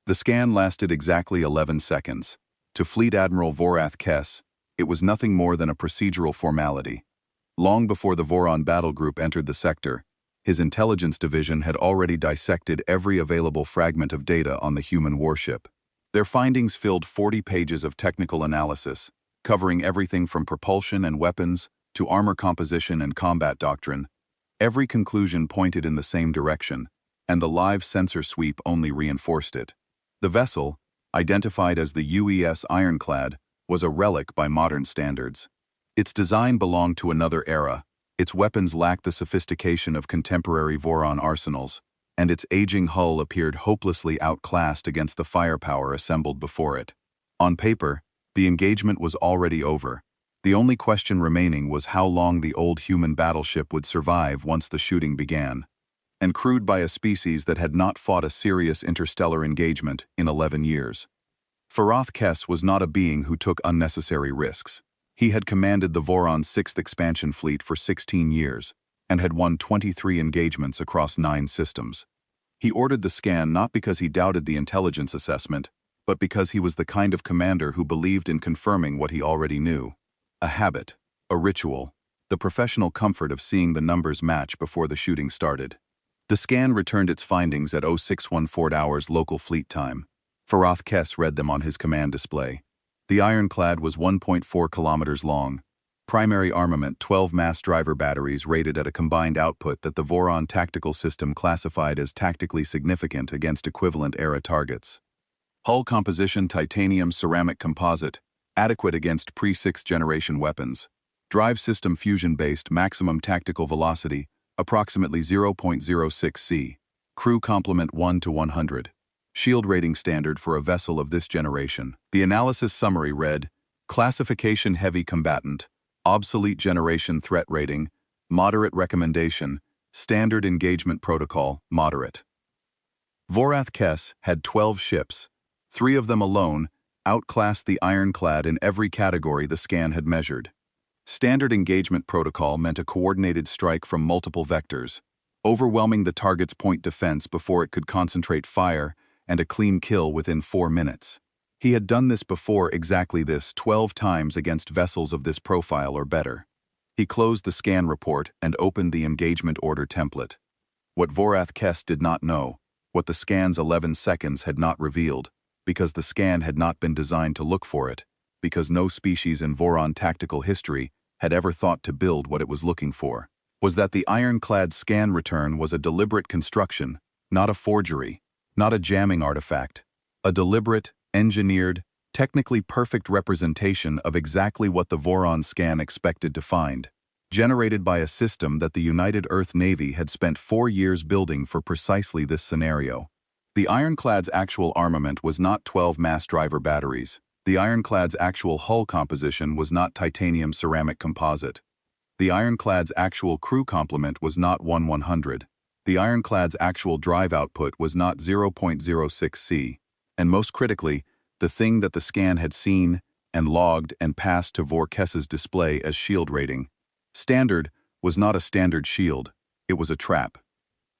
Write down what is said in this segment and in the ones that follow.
The scan lasted exactly 11 seconds. To Fleet Admiral Vorath Kess, it was nothing more than a procedural formality. Long before the Voron battle group entered the sector, his intelligence division had already dissected every available fragment of data on the human warship. Their findings filled 40 pages of technical analysis, covering everything from propulsion and weapons to armor composition and combat doctrine. Every conclusion pointed in the same direction, and the live sensor sweep only reinforced it. The vessel, identified as the UES Ironclad, was a relic by modern standards. Its design belonged to another era, its weapons lacked the sophistication of contemporary Voron arsenals, and its aging hull appeared hopelessly outclassed against the firepower assembled before it. On paper, the engagement was already over. The only question remaining was how long the old human battleship would survive once the shooting began. And crewed by a species that had not fought a serious interstellar engagement in 11 years. Vorath Kess was not a being who took unnecessary risks. He had commanded the Voron's 6th expansion fleet for 16 years, and had won 23 engagements across 9 systems. He ordered the scan not because he doubted the intelligence assessment, but because he was the kind of commander who believed in confirming what he already knew. A habit, a ritual, the professional comfort of seeing the numbers match before the shooting started. The scan returned its findings at 0614 hours local fleet time. Vorath Kess read them on his command display. The ironclad was 1.4 kilometers long. Primary armament 12 mass driver batteries rated at a combined output that the Voron tactical system classified as tactically significant against equivalent era targets. Hull composition titanium ceramic composite, adequate against pre-6th generation weapons. Drive system fusion-based maximum tactical velocity, approximately 0.06 c. Crew complement 1 to 100. Shield rating standard for a vessel of this generation. The analysis summary read, Classification Heavy Combatant, Obsolete Generation Threat Rating, Moderate Recommendation, Standard Engagement Protocol, Moderate. Vorath Kess had 12 ships. 3 of them alone outclassed the ironclad in every category the scan had measured. Standard Engagement Protocol meant a coordinated strike from multiple vectors, overwhelming the target's point defense before it could concentrate fire, and a clean kill within 4 minutes. He had done this before exactly this 12 times against vessels of this profile or better. He closed the scan report and opened the engagement order template. What Vorath Kess did not know, what the scan's 11 seconds had not revealed, because the scan had not been designed to look for it, because no species in Voron tactical history had ever thought to build what it was looking for, was that the ironclad scan return was a deliberate construction, not a forgery, not a jamming artifact, a deliberate, engineered, technically perfect representation of exactly what the Voron scan expected to find, generated by a system that the United Earth Navy had spent 4 years building for precisely this scenario. The ironclad's actual armament was not 12 mass driver batteries. The ironclad's actual hull composition was not titanium ceramic composite. The ironclad's actual crew complement was not 1/100. The ironclad's actual drive output was not 0.06 c. And most critically, the thing that the scan had seen and logged and passed to Kess's display as shield rating. Standard was not a standard shield, it was a trap.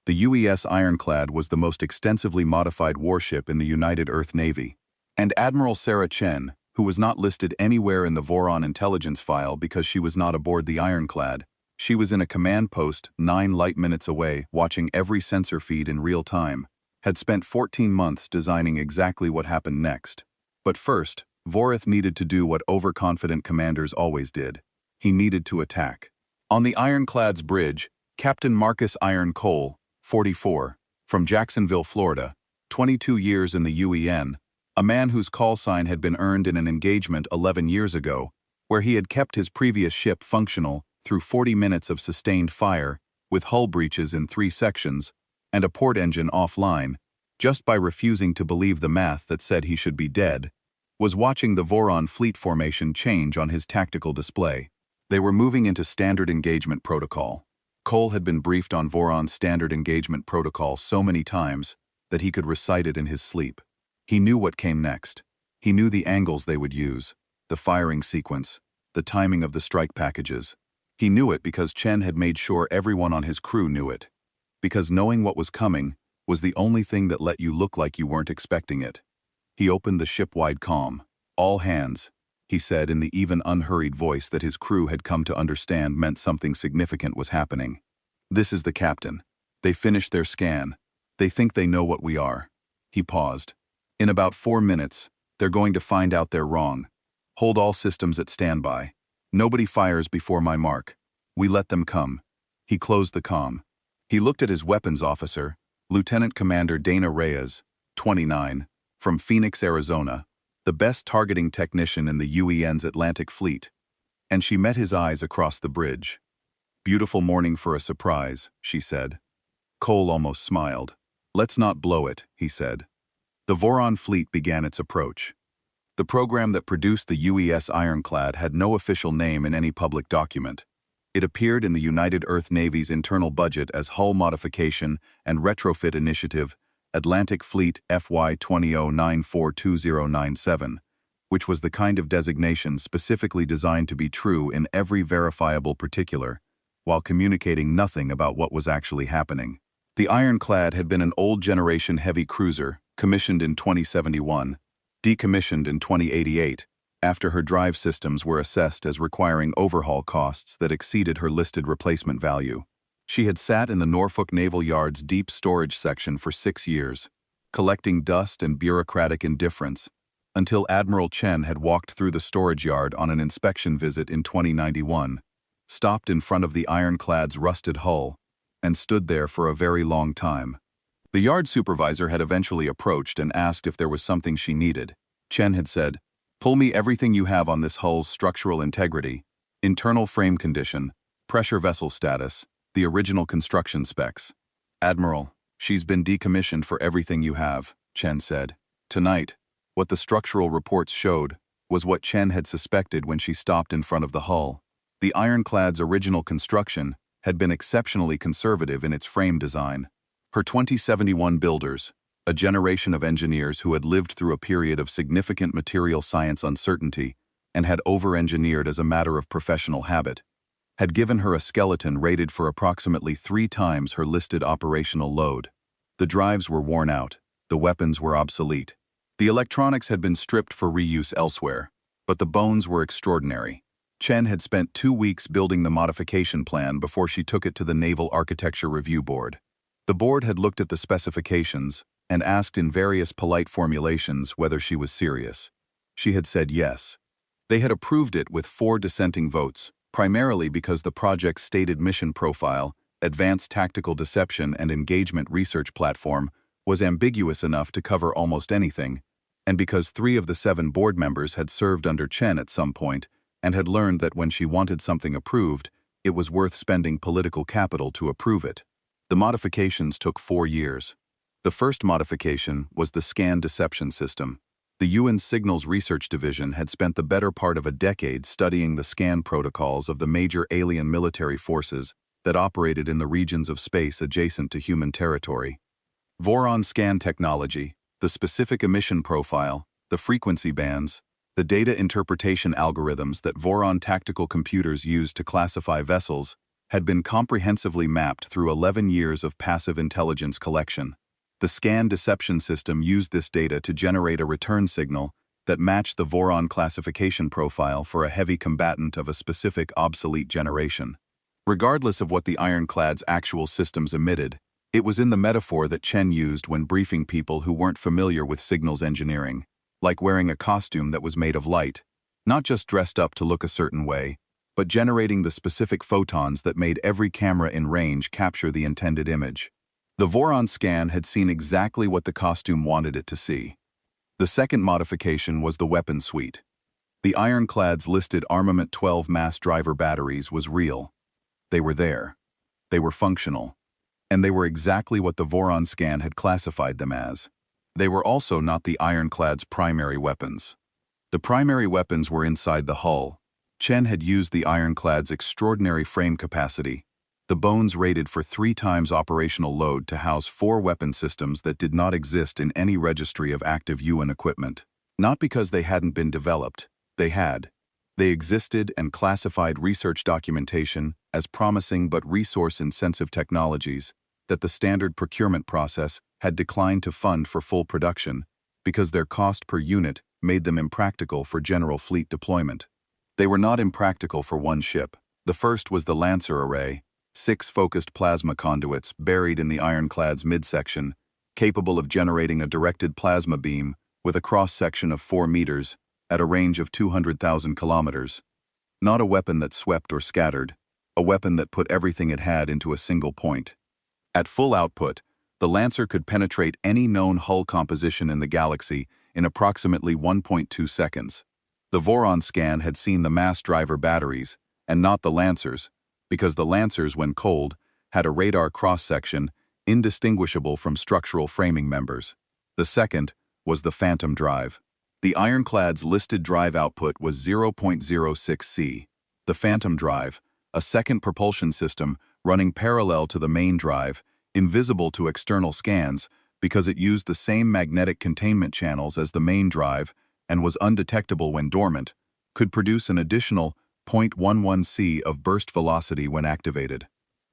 The UES Ironclad was the most extensively modified warship in the United Earth Navy. And Admiral Sarah Chen, who was not listed anywhere in the Voron intelligence file because she was not aboard the Ironclad, she was in a command post 9 light minutes away watching every sensor feed in real time, had spent 14 months designing exactly what happened next. But first, Vorath needed to do what overconfident commanders always did. He needed to attack. On the Ironclad's bridge, Captain Marcus Iron Cole, 44, from Jacksonville, Florida, 22 years in the UEN, a man whose call sign had been earned in an engagement 11 years ago, where he had kept his previous ship functional through 40 minutes of sustained fire, with hull breaches in 3 sections, and a port engine offline, just by refusing to believe the math that said he should be dead, was watching the Voron fleet formation change on his tactical display. They were moving into standard engagement protocol. Cole had been briefed on Voron's standard engagement protocol so many times that he could recite it in his sleep. He knew what came next. He knew the angles they would use, the firing sequence, the timing of the strike packages. He knew it because Chen had made sure everyone on his crew knew it. Because knowing what was coming was the only thing that let you look like you weren't expecting it. He opened the ship-wide comm. "All hands," he said in the even unhurried voice that his crew had come to understand meant something significant was happening. "This is the captain. They finished their scan. They think they know what we are." He paused. "In about 4 minutes, they're going to find out they're wrong. Hold all systems at standby. Nobody fires before my mark. We let them come." He closed the comm. He looked at his weapons officer, Lieutenant Commander Dana Reyes, 29, from Phoenix, Arizona, the best targeting technician in the UEN's Atlantic Fleet. And she met his eyes across the bridge. "Beautiful morning for a surprise," she said. Cole almost smiled. "Let's not blow it," he said. The Voron fleet began its approach. The program that produced the UES Ironclad had no official name in any public document. It appeared in the United Earth Navy's internal budget as Hull Modification and Retrofit Initiative, Atlantic Fleet FY 2009420097, which was the kind of designation specifically designed to be true in every verifiable particular, while communicating nothing about what was actually happening. The Ironclad had been an old generation heavy cruiser, commissioned in 2071, decommissioned in 2088, after her drive systems were assessed as requiring overhaul costs that exceeded her listed replacement value. She had sat in the Norfolk Naval Yard's deep storage section for 6 years, collecting dust and bureaucratic indifference, until Admiral Chen had walked through the storage yard on an inspection visit in 2091, stopped in front of the Ironclad's rusted hull, and stood there for a very long time. The yard supervisor had eventually approached and asked if there was something she needed. Chen had said, "Pull me everything you have on this hull's structural integrity, internal frame condition, pressure vessel status, the original construction specs." "Admiral, she's been decommissioned for everything you have," Chen said. Tonight, what the structural reports showed was what Chen had suspected when she stopped in front of the hull. The Ironclad's original construction had been exceptionally conservative in its frame design. Her 2071 builders, a generation of engineers who had lived through a period of significant material science uncertainty and had over-engineered as a matter of professional habit, had given her a skeleton rated for approximately 3 times her listed operational load. The drives were worn out, the weapons were obsolete. The electronics had been stripped for reuse elsewhere, but the bones were extraordinary. Chen had spent 2 weeks building the modification plan before she took it to the Naval Architecture Review Board. The board had looked at the specifications and asked in various polite formulations whether she was serious. She had said yes. They had approved it with 4 dissenting votes, primarily because the project's stated mission profile, advanced tactical deception and engagement research platform, was ambiguous enough to cover almost anything, and because 3 of the 7 board members had served under Chen at some point and had learned that when she wanted something approved, it was worth spending political capital to approve it. The modifications took 4 years. The first modification was the scan deception system. The UN Signals Research Division had spent the better part of a decade studying the scan protocols of the major alien military forces that operated in the regions of space adjacent to human territory. Voron scan technology, the specific emission profile, the frequency bands, the data interpretation algorithms that Voron tactical computers use to classify vessels had been comprehensively mapped through 11 years of passive intelligence collection. The scan deception system used this data to generate a return signal that matched the Voron classification profile for a heavy combatant of a specific obsolete generation. Regardless of what the Ironclad's actual systems emitted, it was in the metaphor that Chen used when briefing people who weren't familiar with signals engineering, like wearing a costume that was made of light, not just dressed up to look a certain way, but generating the specific photons that made every camera in range capture the intended image. The Voron scan had seen exactly what the costume wanted it to see. The second modification was the weapon suite. The Ironclad's listed Armament 12 mass driver batteries was real. They were there. They were functional. And they were exactly what the Voron scan had classified them as. They were also not the Ironclad's primary weapons. The primary weapons were inside the hull. Chen had used the Ironclad's extraordinary frame capacity, the bones rated for 3 times operational load, to house 4 weapon systems that did not exist in any registry of active UN equipment. Not because they hadn't been developed, they had. They existed and classified research documentation as promising but resource-intensive technologies that the standard procurement process had declined to fund for full production because their cost per unit made them impractical for general fleet deployment. They were not impractical for one ship. The first was the Lancer array, 6 focused plasma conduits buried in the ironclad's midsection, capable of generating a directed plasma beam with a cross-section of 4 meters at a range of 200,000 kilometers. Not a weapon that swept or scattered, a weapon that put everything it had into a single point. At full output, the Lancer could penetrate any known hull composition in the galaxy in approximately 1.2 seconds. The Voron scan had seen the mass driver batteries, and not the Lancers, because the Lancers, when cold, had a radar cross-section indistinguishable from structural framing members. The second was the Phantom drive. The ironclad's listed drive output was 0.06 C. The Phantom drive, a second propulsion system running parallel to the main drive, invisible to external scans because it used the same magnetic containment channels as the main drive and was undetectable when dormant, could produce an additional 0.11 C of burst velocity when activated.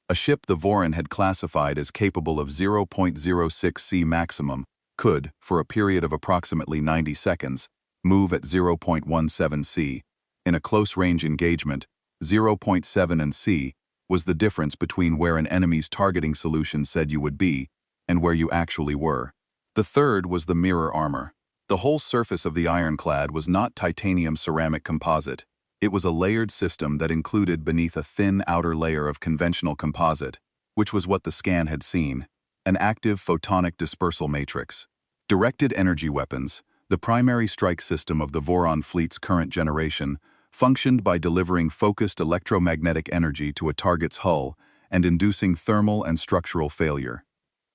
A ship the Voron had classified as capable of 0.06 C maximum could, for a period of approximately 90 seconds, move at 0.17 C. In a close-range engagement, 0.7 C was the difference between where an enemy's targeting solution said you would be and where you actually were. The third was the mirror armor. The whole surface of the ironclad was not titanium ceramic composite. It was a layered system that included beneath a thin outer layer of conventional composite, which was what the scan had seen, an active photonic dispersal matrix. Directed energy weapons, the primary strike system of the Voron fleet's current generation, functioned by delivering focused electromagnetic energy to a target's hull and inducing thermal and structural failure.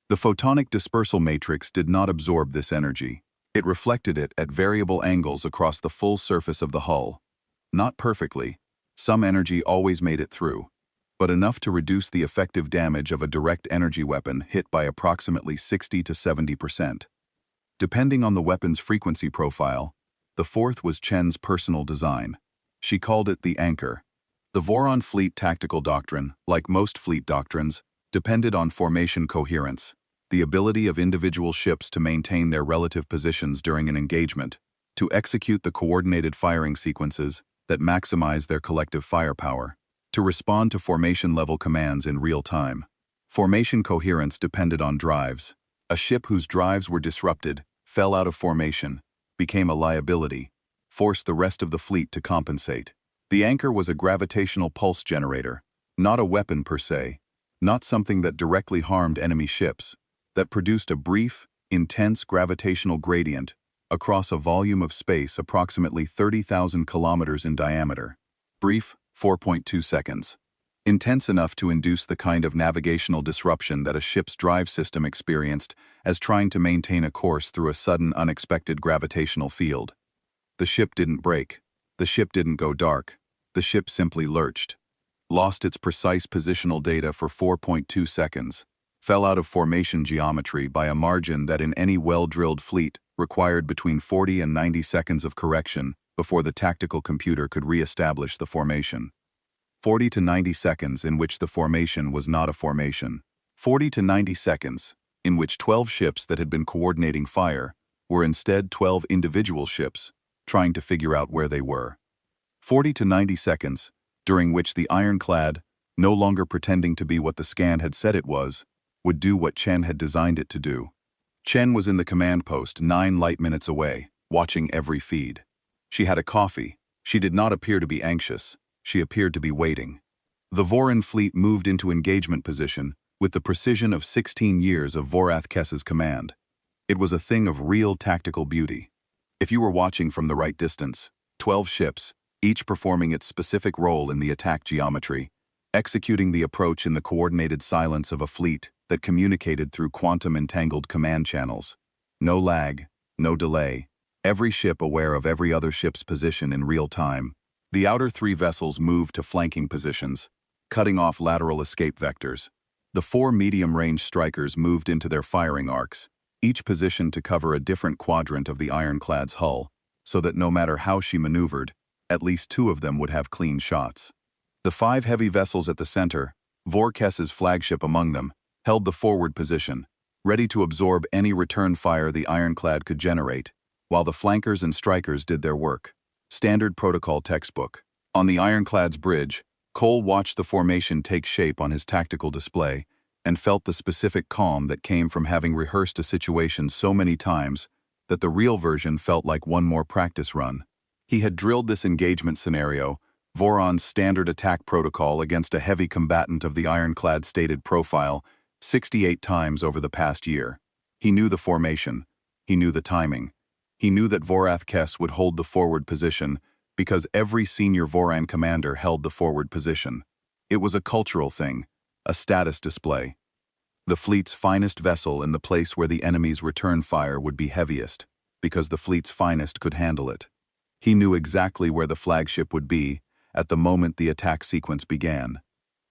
The photonic dispersal matrix did not absorb this energy. It reflected it at variable angles across the full surface of the hull. Not perfectly. Some energy always made it through, but enough to reduce the effective damage of a direct energy weapon hit by approximately 60 to 70%. Depending on the weapon's frequency profile, the fourth was Chen's personal design. She called it the anchor. The Voron fleet tactical doctrine, like most fleet doctrines, depended on formation coherence, the ability of individual ships to maintain their relative positions during an engagement, to execute the coordinated firing sequences that maximize their collective firepower, to respond to formation-level commands in real time. Formation coherence depended on drives. A ship whose drives were disrupted, fell out of formation, became a liability, forced the rest of the fleet to compensate. The anchor was a gravitational pulse generator, not a weapon per se, not something that directly harmed enemy ships, that produced a brief, intense gravitational gradient across a volume of space approximately 30,000 kilometers in diameter. Brief, 4.2 seconds. Intense enough to induce the kind of navigational disruption that a ship's drive system experienced as trying to maintain a course through a sudden unexpected gravitational field. The ship didn't break. The ship didn't go dark. The ship simply lurched, lost its precise positional data for 4.2 seconds, fell out of formation geometry by a margin that in any well-drilled fleet required between 40 and 90 seconds of correction before the tactical computer could re-establish the formation. 40 to 90 seconds in which the formation was not a formation. 40 to 90 seconds in which 12 ships that had been coordinating fire were instead 12 individual ships trying to figure out where they were. 40 to 90 seconds during which the ironclad, no longer pretending to be what the scan had said it was, would do what Chen had designed it to do. Chen was in the command post 9 light minutes away, watching every feed. She had a coffee. She did not appear to be anxious. She appeared to be waiting. The Voron fleet moved into engagement position with the precision of 16 years of Vorath Kess's command. It was a thing of real tactical beauty. If you were watching from the right distance, 12 ships, each performing its specific role in the attack geometry, executing the approach in the coordinated silence of a fleet that communicated through quantum-entangled command channels. No lag, no delay, every ship aware of every other ship's position in real time. The outer 3 vessels moved to flanking positions, cutting off lateral escape vectors. The 4 medium-range strikers moved into their firing arcs, each positioned to cover a different quadrant of the ironclad's hull, so that no matter how she maneuvered, at least 2 of them would have clean shots. The 5 heavy vessels at the center, Vorkess's flagship among them, held the forward position, ready to absorb any return fire the ironclad could generate, while the flankers and strikers did their work. Standard protocol textbook. On the ironclad's bridge, Cole watched the formation take shape on his tactical display and felt the specific calm that came from having rehearsed a situation so many times that the real version felt like one more practice run. He had drilled this engagement scenario, Voron's standard attack protocol against a heavy combatant of the ironclad's stated profile, 68 times over the past year. He knew the formation. He knew the timing. He knew that Vorath Kess would hold the forward position because every senior Voran commander held the forward position. It was a cultural thing, a status display. The fleet's finest vessel in the place where the enemy's return fire would be heaviest, because the fleet's finest could handle it. He knew exactly where the flagship would be at the moment the attack sequence began.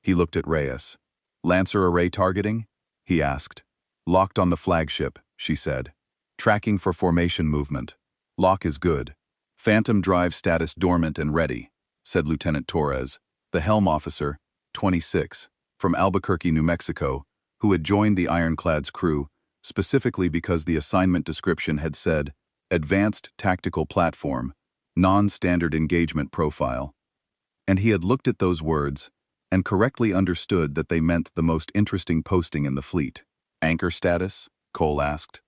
He looked at Reyes. "Lancer array targeting?" he asked. "Locked on the flagship," she said. "Tracking for formation movement. Lock is good. Phantom drive status dormant and ready," said Lieutenant Torres, the helm officer, 26, from Albuquerque, New Mexico, who had joined the ironclad's crew, specifically because the assignment description had said, "Advanced Tactical Platform, Non-Standard Engagement Profile." And he had looked at those words and correctly understood that they meant the most interesting posting in the fleet. "Anchor status?" Cole asked.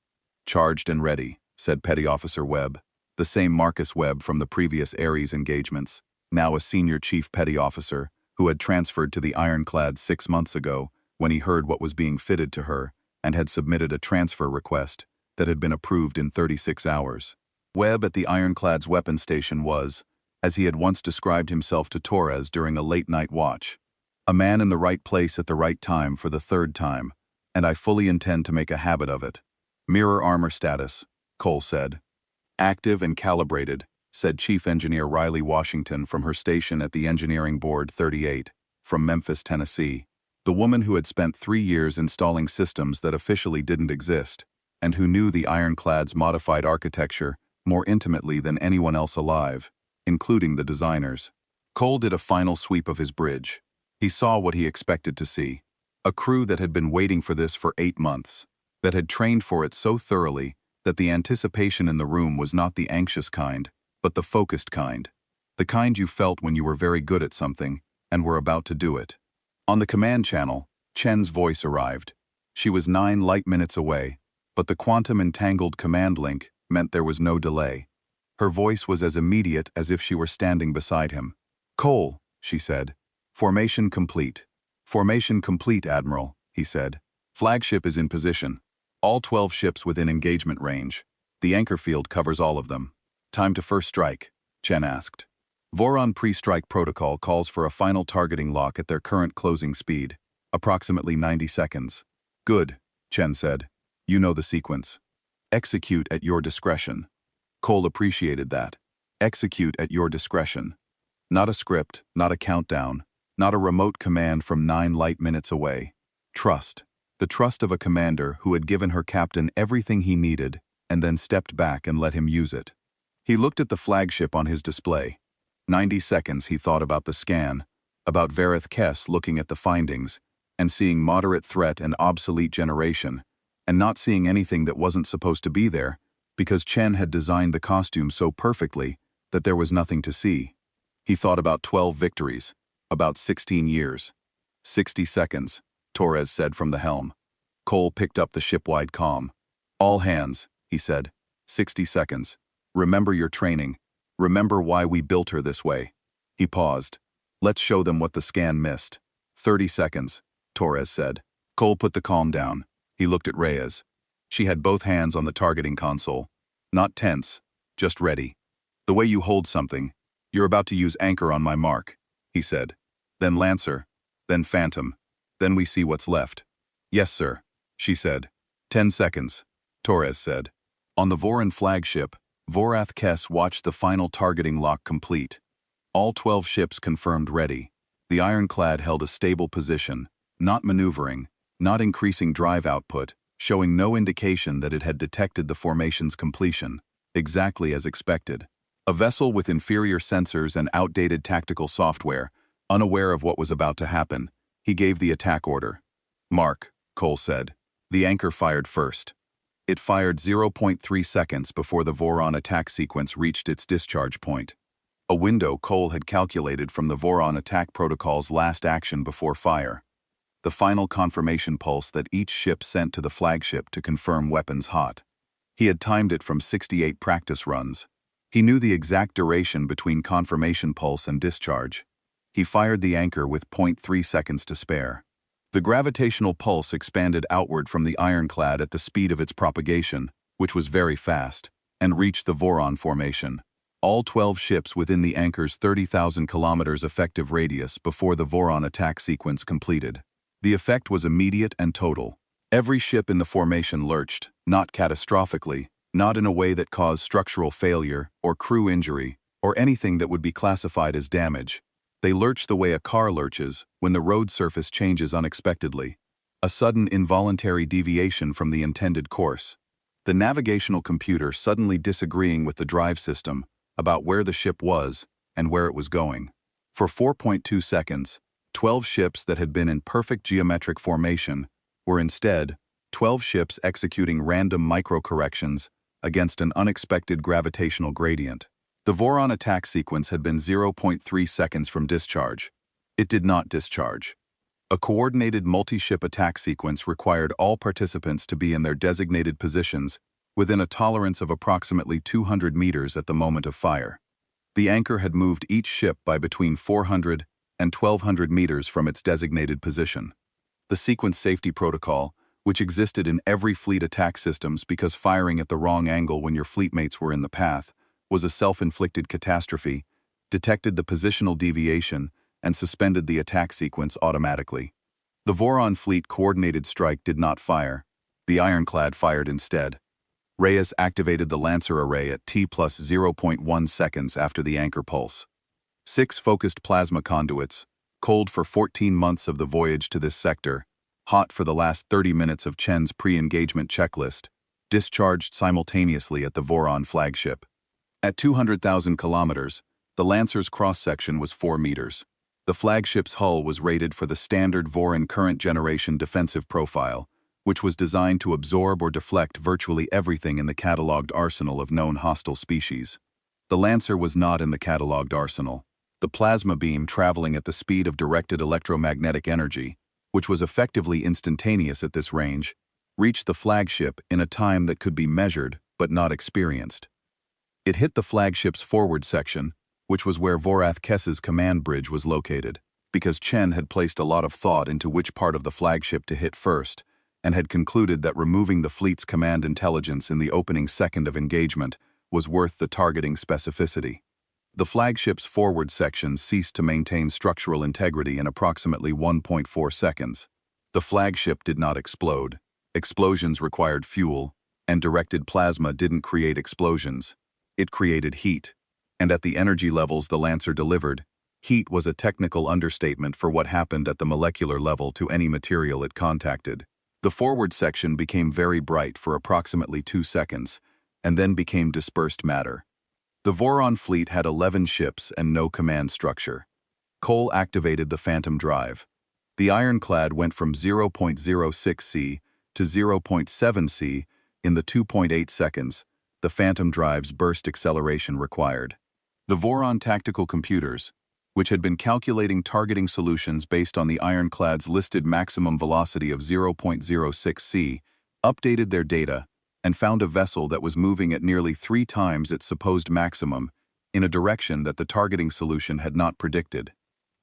"Charged and ready," said Petty Officer Webb, the same Marcus Webb from the previous Ares engagements, now a senior chief petty officer, who had transferred to the ironclad 6 months ago when he heard what was being fitted to her and had submitted a transfer request that had been approved in 36 hours. Webb at the ironclad's weapon station was, as he had once described himself to Torres during a late-night watch, "a man in the right place at the right time for the 3rd time, and I fully intend to make a habit of it." "Mirror armor status," Cole said. "Active and calibrated," said Chief Engineer Riley Washington from her station at the Engineering Board 38, from Memphis, Tennessee. The woman who had spent 3 years installing systems that officially didn't exist, and who knew the ironclad's modified architecture more intimately than anyone else alive, including the designers. Cole did a final sweep of his bridge. He saw what he expected to see. A crew that had been waiting for this for 8 months, that had trained for it so thoroughly that the anticipation in the room was not the anxious kind, but the focused kind. The kind you felt when you were very good at something and were about to do it. On the command channel, Chen's voice arrived. She was 9 light minutes away, but the quantum-entangled command link meant there was no delay. Her voice was as immediate as if she were standing beside him. "Cole," she said. "Formation complete." "Formation complete, Admiral," he said. "Flagship is in position. All 12 ships within engagement range. The anchor field covers all of them." "Time to first strike?" Chen asked. "Voron pre-strike protocol calls for a final targeting lock at their current closing speed, approximately 90 seconds. "Good," Chen said. "You know the sequence. Execute at your discretion." Cole appreciated that. Execute at your discretion. Not a script, not a countdown, not a remote command from 9 light minutes away. Trust. The trust of a commander who had given her captain everything he needed and then stepped back and let him use it. He looked at the flagship on his display. 90 seconds he thought about the scan, about Vareth Kess looking at the findings, and seeing moderate threat and obsolete generation, and not seeing anything that wasn't supposed to be there, because Chen had designed the costume so perfectly that there was nothing to see. He thought about 12 victories, about 16 years. 60 seconds, Torres said from the helm. Cole picked up the ship-wide comm. "All hands," he said. 60 seconds. "Remember your training. Remember why we built her this way." He paused. "Let's show them what the scan missed." 30 seconds, Torres said. Cole put the comm down. He looked at Reyes. She had both hands on the targeting console. Not tense, just ready. "The way you hold something. You're about to use anchor on my mark," he said. "Then Lancer. Then Phantom. Then we see what's left." "Yes, sir," she said. 10 seconds, Torres said. On the Voran flagship, Vorath Kess watched the final targeting lock complete. All 12 ships confirmed ready. The ironclad held a stable position, not maneuvering, not increasing drive output, showing no indication that it had detected the formation's completion, exactly as expected. A vessel with inferior sensors and outdated tactical software, unaware of what was about to happen, he gave the attack order. "Mark," Cole said. The anchor fired first. It fired 0.3 seconds before the Voron attack sequence reached its discharge point. A window Cole had calculated from the Voron attack protocol's last action before fire. The final confirmation pulse that each ship sent to the flagship to confirm weapons hot. He had timed it from 68 practice runs. He knew the exact duration between confirmation pulse and discharge. He fired the anchor with 0.3 seconds to spare. The gravitational pulse expanded outward from the ironclad at the speed of its propagation, which was very fast, and reached the Voron formation. All 12 ships within the anchor's 30,000 kilometers effective radius before the Voron attack sequence completed. The effect was immediate and total. Every ship in the formation lurched, not catastrophically, not in a way that caused structural failure or crew injury, or anything that would be classified as damage. They lurched the way a car lurches when the road surface changes unexpectedly. A sudden involuntary deviation from the intended course. The navigational computer suddenly disagreeing with the drive system about where the ship was and where it was going. For 4.2 seconds, 12 ships that had been in perfect geometric formation were instead 12 ships executing random micro-corrections against an unexpected gravitational gradient. The Voron attack sequence had been 0.3 seconds from discharge. It did not discharge. A coordinated multi-ship attack sequence required all participants to be in their designated positions within a tolerance of approximately 200 meters at the moment of fire. The anchor had moved each ship by between 400 and 1,200 meters from its designated position. The sequence safety protocol, which existed in every fleet attack systems because firing at the wrong angle when your fleetmates were in the path, was a self-inflicted catastrophe, detected the positional deviation, and suspended the attack sequence automatically. The Voron fleet coordinated strike did not fire. The ironclad fired instead. Reyes activated the Lancer array at T plus 0.1 seconds after the anchor pulse. 6 focused plasma conduits, cold for 14 months of the voyage to this sector, hot for the last 30 minutes of Chen's pre-engagement checklist, discharged simultaneously at the Voron flagship. At 200,000 kilometers, the Lancer's cross-section was 4 meters. The flagship's hull was rated for the standard Voron current-generation defensive profile, which was designed to absorb or deflect virtually everything in the catalogued arsenal of known hostile species. The Lancer was not in the catalogued arsenal. The plasma beam traveling at the speed of directed electromagnetic energy, which was effectively instantaneous at this range, reached the flagship in a time that could be measured but not experienced. It hit the flagship's forward section, which was where Vorath Kess's command bridge was located, because Chen had placed a lot of thought into which part of the flagship to hit first, and had concluded that removing the fleet's command intelligence in the opening second of engagement was worth the targeting specificity. The flagship's forward section ceased to maintain structural integrity in approximately 1.4 seconds. The flagship did not explode. Explosions required fuel, and directed plasma didn't create explosions. It created heat. And at the energy levels the Lancer delivered, heat was a technical understatement for what happened at the molecular level to any material it contacted. The forward section became very bright for approximately 2 seconds, and then became dispersed matter. The Voron fleet had 11 ships and no command structure. Cole activated the Phantom Drive. The ironclad went from 0.06 C to 0.7 C in the 2.8 seconds the Phantom Drive's burst acceleration required. The Voron tactical computers, which had been calculating targeting solutions based on the ironclad's listed maximum velocity of 0.06 C, updated their data and found a vessel that was moving at nearly 3 times its supposed maximum in a direction that the targeting solution had not predicted.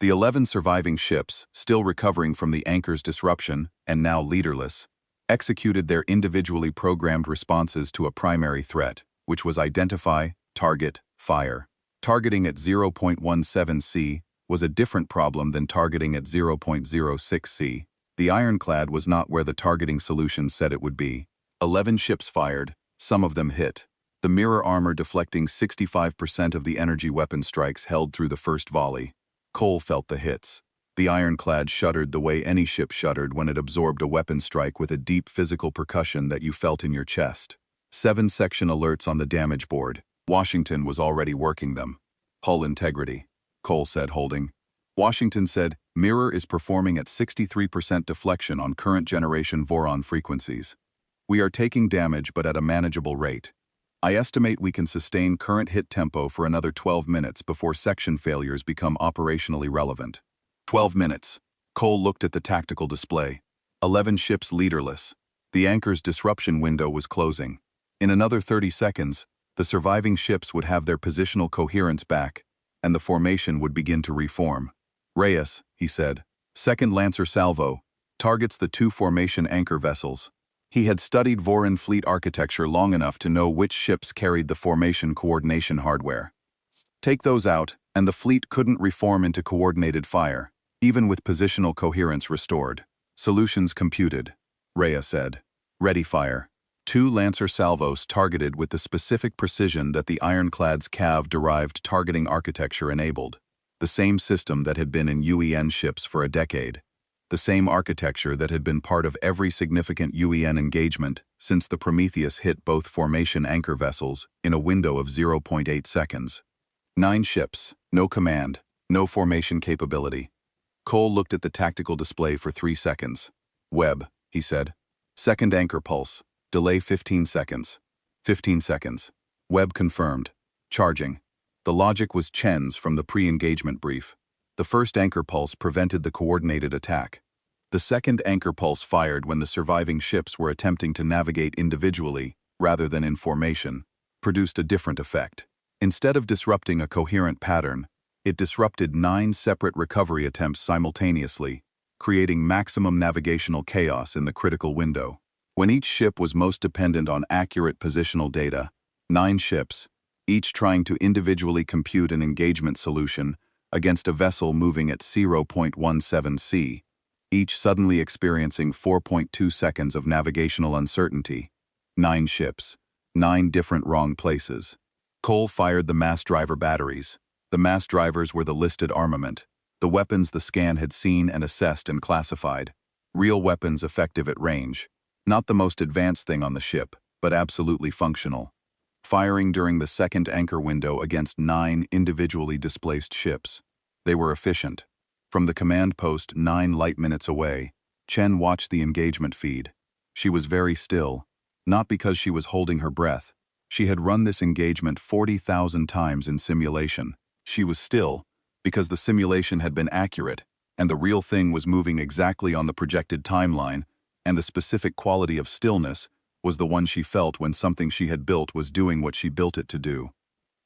The 11 surviving ships, still recovering from the anchor's disruption and now leaderless, executed their individually programmed responses to a primary threat, which was identify, target, fire. Targeting at 0.17 C was a different problem than targeting at 0.06 C. The ironclad was not where the targeting solution said it would be. 11 ships fired, some of them hit. The mirror armor deflecting 65% of the energy weapon strikes held through the first volley. Cole felt the hits. The ironclad shuddered the way any ship shuddered when it absorbed a weapon strike with a deep physical percussion that you felt in your chest. 7 section alerts on the damage board. Washington was already working them. Hull integrity, Cole said, holding. Washington said, Mirror is performing at 63% deflection on current generation Voron frequencies. We are taking damage but at a manageable rate. I estimate we can sustain current hit tempo for another 12 minutes before section failures become operationally relevant. 12 minutes. Cole looked at the tactical display. 11 ships leaderless. The anchor's disruption window was closing. In another 30 seconds, the surviving ships would have their positional coherence back, and the formation would begin to reform. Reyes, he said, second Lancer salvo, targets the two formation anchor vessels. He had studied Voron fleet architecture long enough to know which ships carried the formation coordination hardware. Take those out, and the fleet couldn't reform into coordinated fire, even with positional coherence restored. Solutions computed, Rhea said. Ready fire. Two Lancer salvos targeted with the specific precision that the Ironclad's cav-derived targeting architecture enabled. The same system that had been in UEN ships for a decade. The same architecture that had been part of every significant UEN engagement since the Prometheus hit both formation anchor vessels in a window of 0.8 seconds. 9 ships, no command, no formation capability. Cole looked at the tactical display for 3 seconds. Webb, he said. Second anchor pulse. Delay 15 seconds. 15 seconds. Webb confirmed. Charging. The logic was Chen's from the pre-engagement brief. The first anchor pulse prevented the coordinated attack. The second anchor pulse fired when the surviving ships were attempting to navigate individually, rather than in formation, produced a different effect. Instead of disrupting a coherent pattern, it disrupted 9 separate recovery attempts simultaneously, creating maximum navigational chaos in the critical window. When each ship was most dependent on accurate positional data, 9 ships, each trying to individually compute an engagement solution against a vessel moving at 0.17 C, each suddenly experiencing 4.2 seconds of navigational uncertainty. 9 ships, 9 different wrong places. Cole fired the mass driver batteries. The mass drivers were the listed armament, the weapons the scan had seen and assessed and classified. Real weapons effective at range. Not the most advanced thing on the ship, but absolutely functional. Firing during the second anchor window against 9 individually displaced ships. They were efficient. From the command post 9 light minutes away, Chen watched the engagement feed. She was very still, not because she was holding her breath. She had run this engagement 40,000 times in simulation. She was still, because the simulation had been accurate, and the real thing was moving exactly on the projected timeline, and the specific quality of stillness was the one she felt when something she had built was doing what she built it to do.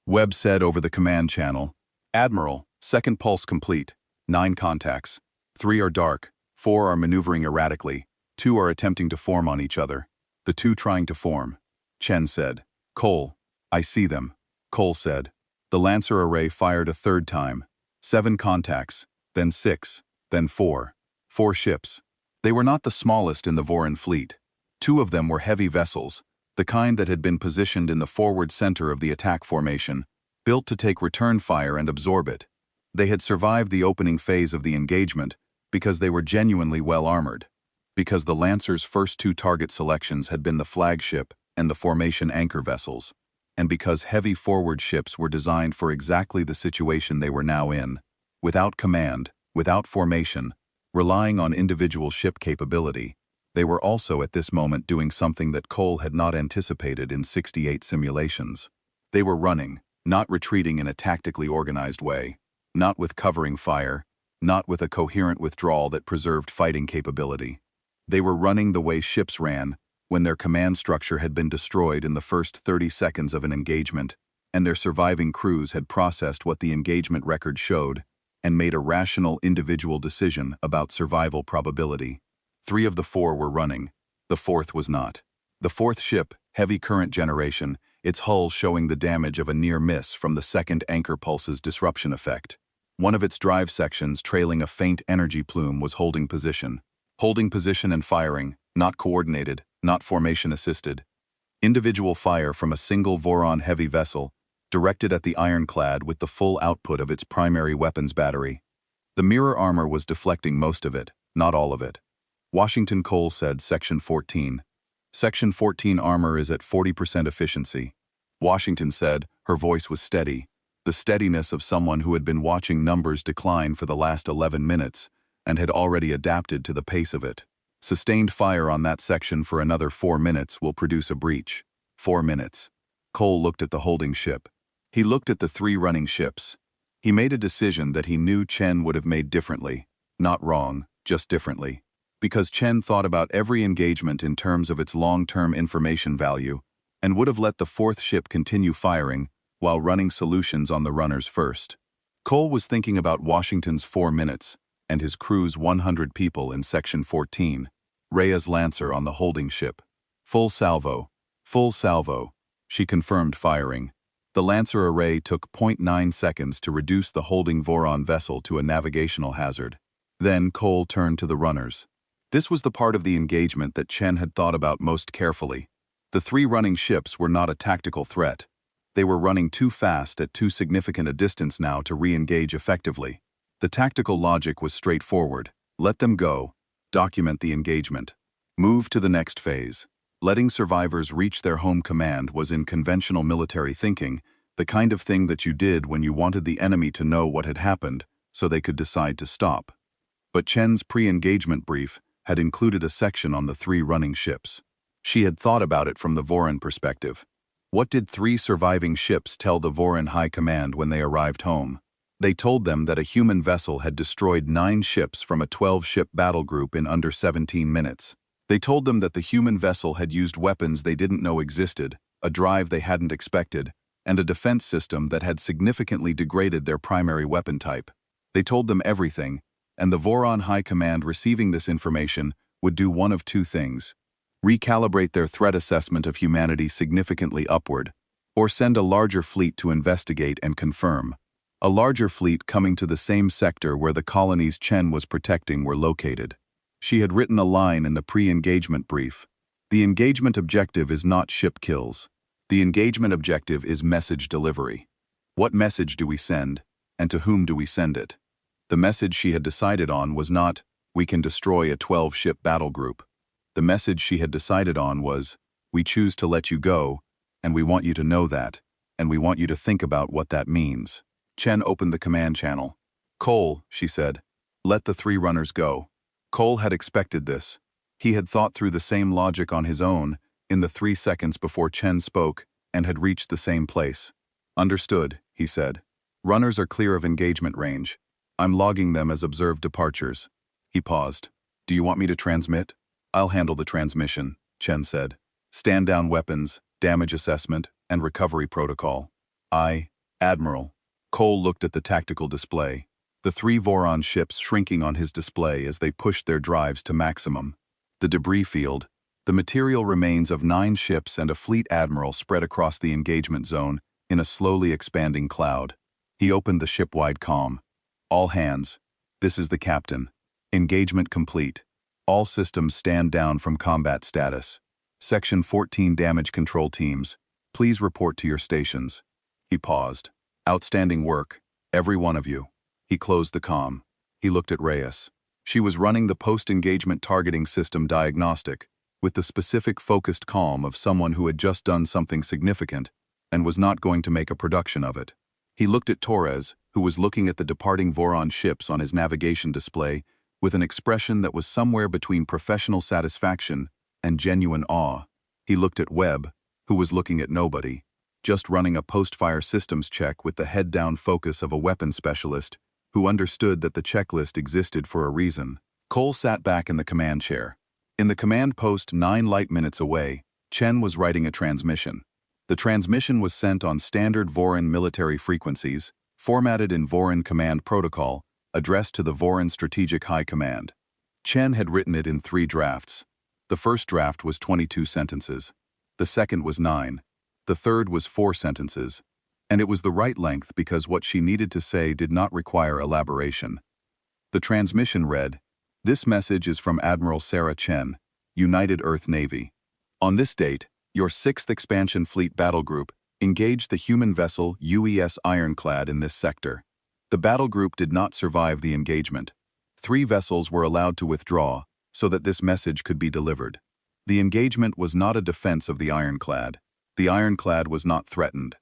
Webb said over the command channel, Admiral, second pulse complete, 9 contacts. 3 are dark, 4 are maneuvering erratically, 2 are attempting to form on each other. The 2 trying to form. Chen said, Cole, I see them. Cole said. The Lancer array fired a 3rd time. 7 contacts, then 6, then 4. 4 ships. They were not the smallest in the Voron fleet. 2 of them were heavy vessels, the kind that had been positioned in the forward center of the attack formation, built to take return fire and absorb it. They had survived the opening phase of the engagement because they were genuinely well armored, because the Lancer's first 2 target selections had been the flagship and the formation anchor vessels, and because heavy forward ships were designed for exactly the situation they were now in, without command, without formation, relying on individual ship capability. They were also at this moment doing something that Cole had not anticipated in 68 simulations. They were running, not retreating in a tactically organized way, not with covering fire, not with a coherent withdrawal that preserved fighting capability. They were running the way ships ran when their command structure had been destroyed in the first 30 seconds of an engagement, and their surviving crews had processed what the engagement record showed and made a rational individual decision about survival probability. 3 of the 4 were running. The 4th was not. The 4th ship, heavy current generation, its hull showing the damage of a near miss from the second anchor pulse's disruption effect. One of its drive sections trailing a faint energy plume was holding position. Holding position and firing, not coordinated, not formation assisted. Individual fire from a single Voron heavy vessel, directed at the Ironclad with the full output of its primary weapons battery. The mirror armor was deflecting most of it, not all of it. Washington Cole said Section 14. Section 14 armor is at 40% efficiency. Washington said, her voice was steady, the steadiness of someone who had been watching numbers decline for the last 11 minutes, and had already adapted to the pace of it. Sustained fire on that section for another 4 minutes will produce a breach. 4 minutes. Cole looked at the holding ship. He looked at the 3 running ships. He made a decision that he knew Chen would have made differently. Not wrong, just differently. Because Chen thought about every engagement in terms of its long-term information value, and would have let the 4th ship continue firing while running solutions on the runners first. Cole was thinking about Washington's 4 minutes and his crew's 100 people in Section 14, Rhea's Lancer on the holding ship. Full salvo. Full salvo. She confirmed firing. The Lancer array took 0.9 seconds to reduce the holding Voron vessel to a navigational hazard. Then Cole turned to the runners. This was the part of the engagement that Chen had thought about most carefully. The 3 running ships were not a tactical threat. They were running too fast at too significant a distance now to re-engage effectively. The tactical logic was straightforward. Let them go. Document the engagement. Move to the next phase. Letting survivors reach their home command was in conventional military thinking, the kind of thing that you did when you wanted the enemy to know what had happened, so they could decide to stop. But Chen's pre-engagement brief had included a section on the 3 running ships. She had thought about it from the Voron perspective. What did 3 surviving ships tell the Voron High Command when they arrived home? They told them that a human vessel had destroyed 9 ships from a 12-ship battle group in under 17 minutes. They told them that the human vessel had used weapons they didn't know existed, a drive they hadn't expected, and a defense system that had significantly degraded their primary weapon type. They told them everything, and the Voron High Command receiving this information would do one of 2 things: recalibrate their threat assessment of humanity significantly upward, or send a larger fleet to investigate and confirm. A larger fleet coming to the same sector where the colonies Chen was protecting were located. She had written a line in the pre-engagement brief. The engagement objective is not ship kills. The engagement objective is message delivery. What message do we send, and to whom do we send it? The message she had decided on was not, we can destroy a 12-ship battle group. The message she had decided on was, we choose to let you go, and we want you to know that, and we want you to think about what that means. Chen opened the command channel. Cole, she said, let the 3 runners go. Cole had expected this. He had thought through the same logic on his own in the 3 seconds before Chen spoke and had reached the same place. Understood, he said. Runners are clear of engagement range. I'm logging them as observed departures. He paused. Do you want me to transmit? I'll handle the transmission, Chen said. Stand down weapons, damage assessment, and recovery protocol. Admiral. Cole looked at the tactical display. The 3 Voron ships shrinking on his display as they pushed their drives to maximum. The debris field, the material remains of 9 ships and a fleet admiral spread across the engagement zone in a slowly expanding cloud. He opened the ship-wide comm. All hands. This is the captain. Engagement complete. All systems stand down from combat status. Section 14 damage control teams, please report to your stations. He paused. Outstanding work, every one of you. He closed the comm. He looked at Reyes. She was running the post-engagement targeting system diagnostic, with the specific focused calm of someone who had just done something significant and was not going to make a production of it. He looked at Torres, who was looking at the departing Voron ships on his navigation display with an expression that was somewhere between professional satisfaction and genuine awe. He looked at Webb, who was looking at nobody, just running a post-fire systems check with the head-down focus of a weapons specialist who understood that the checklist existed for a reason. Cole sat back in the command chair. In the command post 9 light minutes away, Chen was writing a transmission. The transmission was sent on standard Voron military frequencies, formatted in Voron command protocol, addressed to the Voron Strategic High Command. Chen had written it in 3 drafts. The first draft was 22 sentences. The second was 9. The third was 4 sentences. And it was the right length because what she needed to say did not require elaboration. The transmission read, "This message is from Admiral Sarah Chen, United Earth Navy. On this date, your 6th Expansion Fleet Battle Group engaged the human vessel UES Ironclad in this sector. The battle group did not survive the engagement. 3 vessels were allowed to withdraw so that this message could be delivered. The engagement was not a defense of the Ironclad. The Ironclad was not threatened.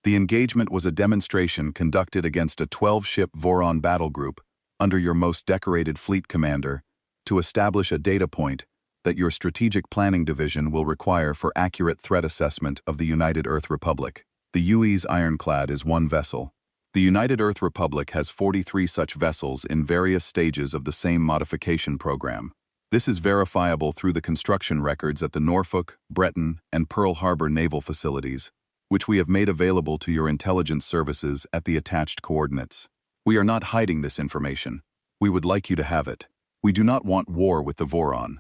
The engagement was a demonstration conducted against a 12-ship Voron battle group under your most decorated fleet commander, to establish a data point that your strategic planning division will require for accurate threat assessment of the United Earth Republic. The UE's ironclad is one vessel. The United Earth Republic has 43 such vessels in various stages of the same modification program. This is verifiable through the construction records at the Norfolk, Breton, and Pearl Harbor naval facilities, which we have made available to your intelligence services at the attached coordinates. We are not hiding this information. We would like you to have it. We do not want war with the Voron.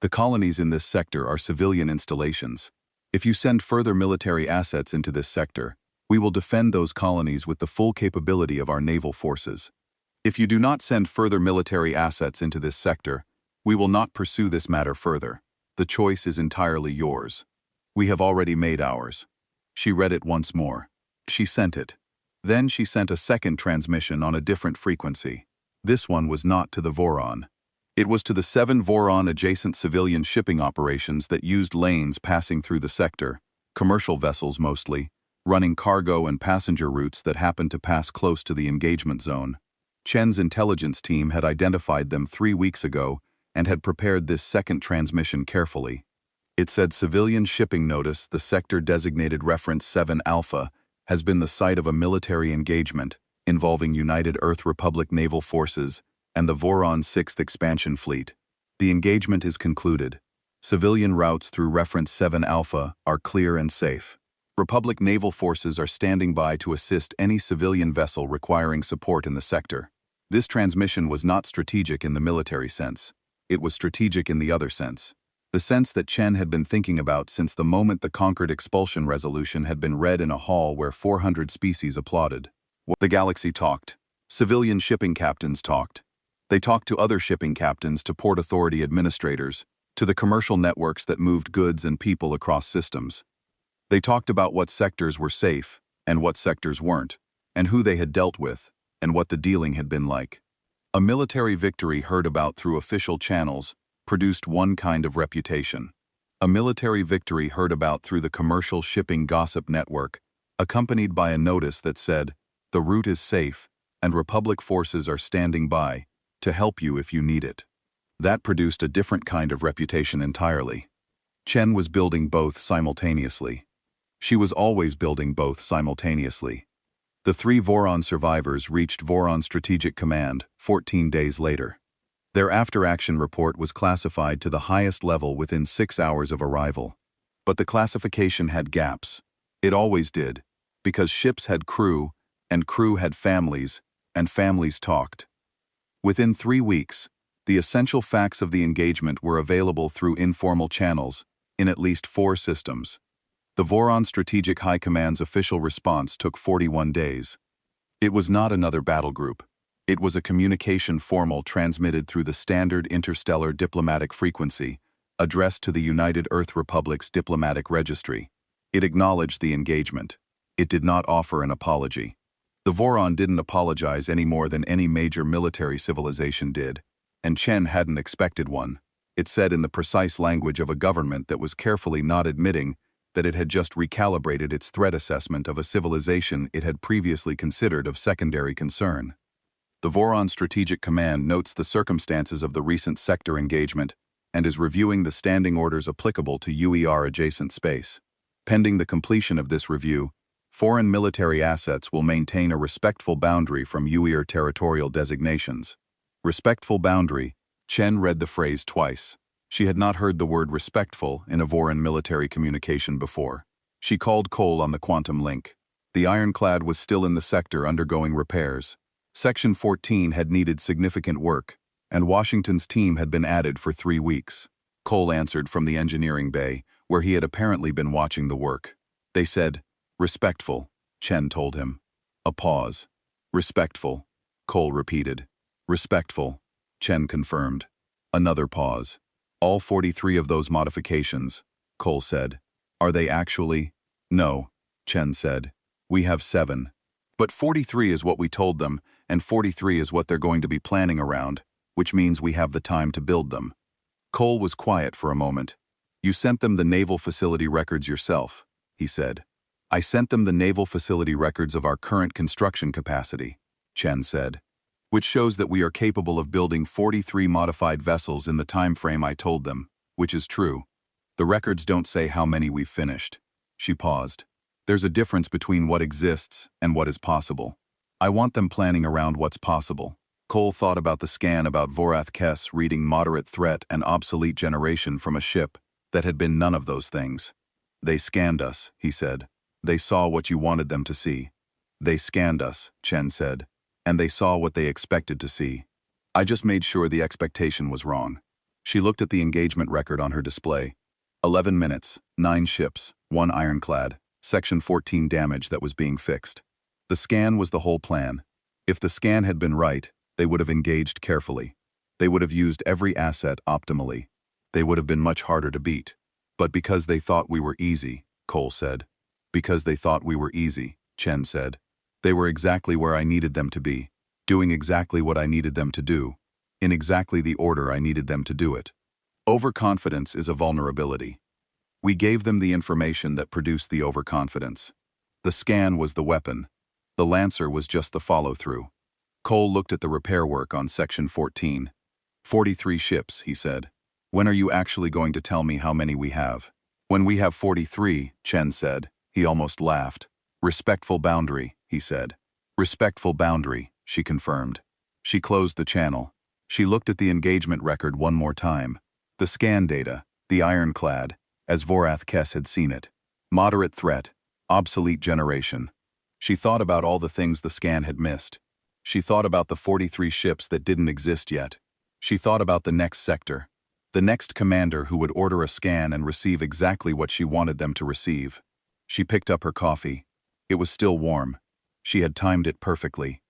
The colonies in this sector are civilian installations. If you send further military assets into this sector, we will defend those colonies with the full capability of our naval forces. If you do not send further military assets into this sector, we will not pursue this matter further. The choice is entirely yours. We have already made ours. She read it once more. She sent it. Then she sent a second transmission on a different frequency. This one was not to the Voron. It was to the 7 Voron-adjacent civilian shipping operations that used lanes passing through the sector, commercial vessels mostly, running cargo and passenger routes that happened to pass close to the engagement zone. Chen's intelligence team had identified them 3 weeks ago and had prepared this second transmission carefully. It said civilian shipping notice the sector designated reference 7 Alpha has been the site of a military engagement involving United Earth Republic naval forces and the Voron 6th Expansion Fleet. The engagement is concluded. Civilian routes through reference 7 Alpha are clear and safe. Republic naval forces are standing by to assist any civilian vessel requiring support in the sector. This transmission was not strategic in the military sense. It was strategic in the other sense. The sense that Chen had been thinking about since the moment the Concord expulsion resolution had been read in a hall where 400 species applauded. The galaxy talked. Civilian shipping captains talked. They talked to other shipping captains, to port authority administrators, to the commercial networks that moved goods and people across systems. They talked about what sectors were safe and what sectors weren't, and who they had dealt with, and what the dealing had been like. A military victory heard about through official channels produced one kind of reputation. A military victory heard about through the commercial shipping gossip network, accompanied by a notice that said, "The route is safe, and Republic forces are standing by to help you if you need it." That produced a different kind of reputation entirely. Chen was building both simultaneously. She was always building both simultaneously. The 3 Voron survivors reached Voron Strategic Command 14 days later. Their after-action report was classified to the highest level within 6 hours of arrival. But the classification had gaps. It always did, because ships had crew, and crew had families, and families talked. Within 3 weeks, the essential facts of the engagement were available through informal channels, in at least 4 systems. The Voron Strategic High Command's official response took 41 days. It was not another battle group. It was a communication formal transmitted through the standard interstellar diplomatic frequency, addressed to the United Earth Republic's diplomatic registry. It acknowledged the engagement. It did not offer an apology. The Voron didn't apologize any more than any major military civilization did, and Chen hadn't expected one. It said in the precise language of a government that was carefully not admitting that it had just recalibrated its threat assessment of a civilization it had previously considered of secondary concern. The Voron Strategic Command notes the circumstances of the recent sector engagement and is reviewing the standing orders applicable to UER-adjacent space. Pending the completion of this review, foreign military assets will maintain a respectful boundary from UER territorial designations. Respectful boundary. Chen read the phrase twice. She had not heard the word respectful in a Voron military communication before. She called Cole on the quantum link. The ironclad was still in the sector undergoing repairs. Section 14 had needed significant work, and Washington's team had been added for 3 weeks. Cole answered from the engineering bay, where he had apparently been watching the work. They said, "Respectful," Chen told him. A pause. "Respectful," Cole repeated. "Respectful," Chen confirmed. Another pause. "All 43 of those modifications," Cole said. "Are they actually?" "No," Chen said. "We have 7. But 43 is what we told them, and 43 is what they're going to be planning around, which means we have the time to build them." Cole was quiet for a moment. "You sent them the naval facility records yourself," he said. "I sent them the naval facility records of our current construction capacity," Chen said. which shows that we are capable of building 43 modified vessels in the time frame I told them, which is true. The records don't say how many we've finished. She paused. There's a difference between what exists and what is possible. I want them planning around what's possible. Cole thought about the scan about Vorath Kess reading moderate threat and obsolete generation from a ship that had been none of those things. They scanned us, he said. They saw what you wanted them to see. They scanned us, Chen said, and they saw what they expected to see. I just made sure the expectation was wrong. She looked at the engagement record on her display. 11 minutes, 9 ships, 1 ironclad, Section 14 damage that was being fixed. The scan was the whole plan. If the scan had been right, they would have engaged carefully. They would have used every asset optimally. They would have been much harder to beat. But because they thought we were easy, Cole said. Because they thought we were easy, Chen said. They were exactly where I needed them to be, doing exactly what I needed them to do, in exactly the order I needed them to do it. Overconfidence is a vulnerability. We gave them the information that produced the overconfidence. The scan was the weapon. The Lancer was just the follow-through. Cole looked at the repair work on Section 14. 43 ships, he said. When are you actually going to tell me how many we have? When we have 43, Chen said. He almost laughed. Respectful boundary, he said. Respectful boundary, she confirmed. She closed the channel. She looked at the engagement record one more time. The scan data, the ironclad, as Vorath Kess had seen it. Moderate threat, obsolete generation. She thought about all the things the scan had missed. She thought about the 43 ships that didn't exist yet. She thought about the next sector. The next commander who would order a scan and receive exactly what she wanted them to receive. She picked up her coffee. It was still warm. She had timed it perfectly.